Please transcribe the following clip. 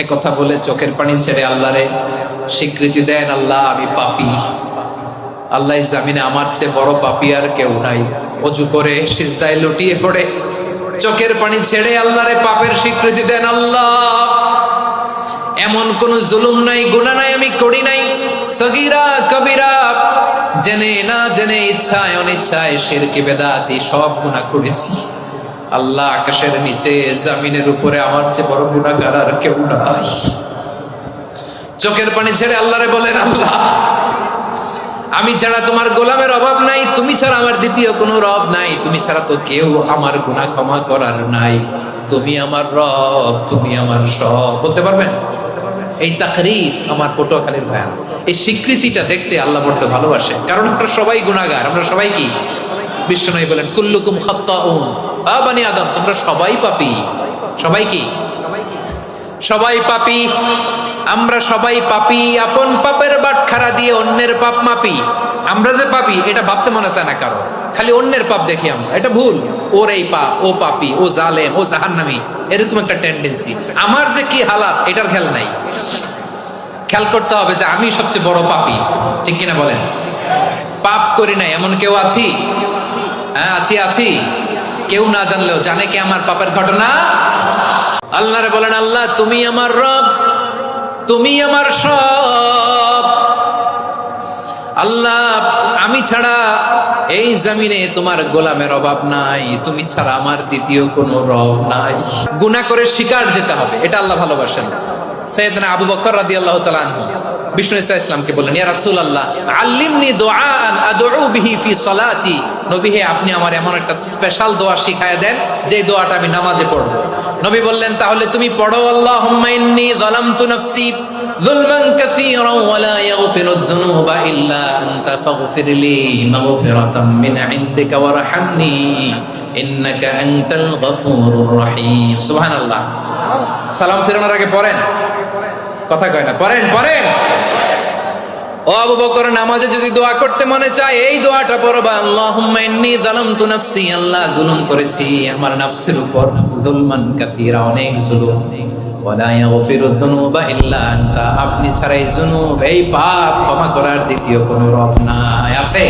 একথা বলে চোখের পানি ছেড়ে আল্লাহরে স্বীকৃতি দেন, আল্লাহ আমি পাপী। আল্লাহ জামিনে আমার চেয়ে বড় পাপী আর কেউ নাই। অজু করে সিজদায় লুটিয়ে পড়ে চোখের পানি ছেড়ে আল্লাহরে পাপের স্বীকৃতি দেন, আল্লাহ এমন কোন জুলুম নাই, গুনাহ নাই আমি করি নাই, সগীরা কবিরা জেনে না জেনে, ইচ্ছায় অনিচ্ছায়, শিরকি বেদাতি সব গুনাহ করেছি। আল্লাহ আকাশের নিচে জমিনের উপরে আমার চেয়ে বড় গুনাহগার আর কেউ নাই। চোখের পানি ছেড়ে আল্লাহরে বলেন, আল্লাহ আমি ছাড়া তোমার গোলামের অভাব নাই, তুমি ছাড়া আমার দ্বিতীয় কোনো রব নাই, তুমি ছাড়া তো কেউ আমার গুনাহ ক্ষমা করার নাই, তুমি আমার রব, তুমি আমার সব। বলতে পারবেন? এই তাকরীর আমার পটুয়াখালীর ভাইয়া, এই স্বীকৃতিটা দেখতে আল্লাহ বড্ড ভালোবাসে, কারণ আমরা সবাই গুনাহগার। আমরা সবাই কি? বিশ্বনবী বলেন কুল্লুকুম খাত্তাউন, বানি আদম তোমরা সবাই পাপী। সবাই কি? সবাই পাপী। আমরা সবাই পাপী। আপন পাপের বাটখারা দিয়ে অন্যের পাপ মাপি। আমরা যে পাপী এটা ভাবতে মনে চায় না কারো, খালি অন্যের পাপ দেখি আমরা, এটা ভুল। ওর এই পাপ, ও পাপী, ও জালেম, ও জাহান্নামী, এরকম একটা টেন্ডেন্সি। আমার যে কি হালাত এটার খেয়াল নাই। খেয়াল করতে হবে যে আমি সবচেয়ে বড় পাপী, ঠিক কিনা বলেন? পাপ করি নাই এমন কেউ আছি? হ্যাঁ আছি, আছি। কেউ না জানলেও জানে কি আমার পাপের ঘটনা? আল্লাহরে বলেন, আল্লাহ তুমি আমার রব, তুমি আমার সব। আল্লাহ আমি ছাড়া এই জমিনে তোমার গোলামের অভাব নাই, তুমি ছাড়া আমার দ্বিতীয় কোনো রব নাই। গুনাহ করে শিকার যেতে হবে, এটা আল্লাহ ভালোবাসেন। সাইয়েদনা আবু বকর রাদিয়াল্লাহু তাআলা আনহু বিষ্ণু ইসলামকে বললেন, ইয়া রাসূলুল্লাহ আল্লিমনি দুআআন আদউ বিহি ফি সালাতি। নবী হে আপনি আমার এমন একটা স্পেশাল দোয়া শিখায় দেন যে দোয়াটা আমি নামাজে পড়ব। নবী বললেন, তাহলে তুমি পড়ো, আল্লাহুম্মা ইন্নী যালামতু নাফসি যুলমান কাসীরান ওয়া লা ইয়াগফিরুয যুনুবা ইল্লা আনতা ফাগফিরলি মাগফিরাতাম মিন ইনদিকা ওয়ারহামনি ইন্নাকা আনতাল গফুরুর রহিম। সুবহানাল্লাহ। সালাম ফেরানোর আগে পড়েন, কথা কয় না, পড়েন পড়েন। ও আবু বকর, নামাজে যদি দোয়া করতে মনে চায় এই দোয়াটা পড়বা, আল্লাহুম্মা ইন্নী যালামতু নাফসি, আল্লাহ জুলুম করেছি আমার নফসের উপর, যুলমান কাসীরা অনেক জুলুম, ওয়া লা ইয়াগফিরুয যুনুবা ইল্লা আনতা, আপনি ছাড়া এই জুনুব, এই পাপ ক্ষমা করার দ্বিতীয় কোনো রব নাই। আছে?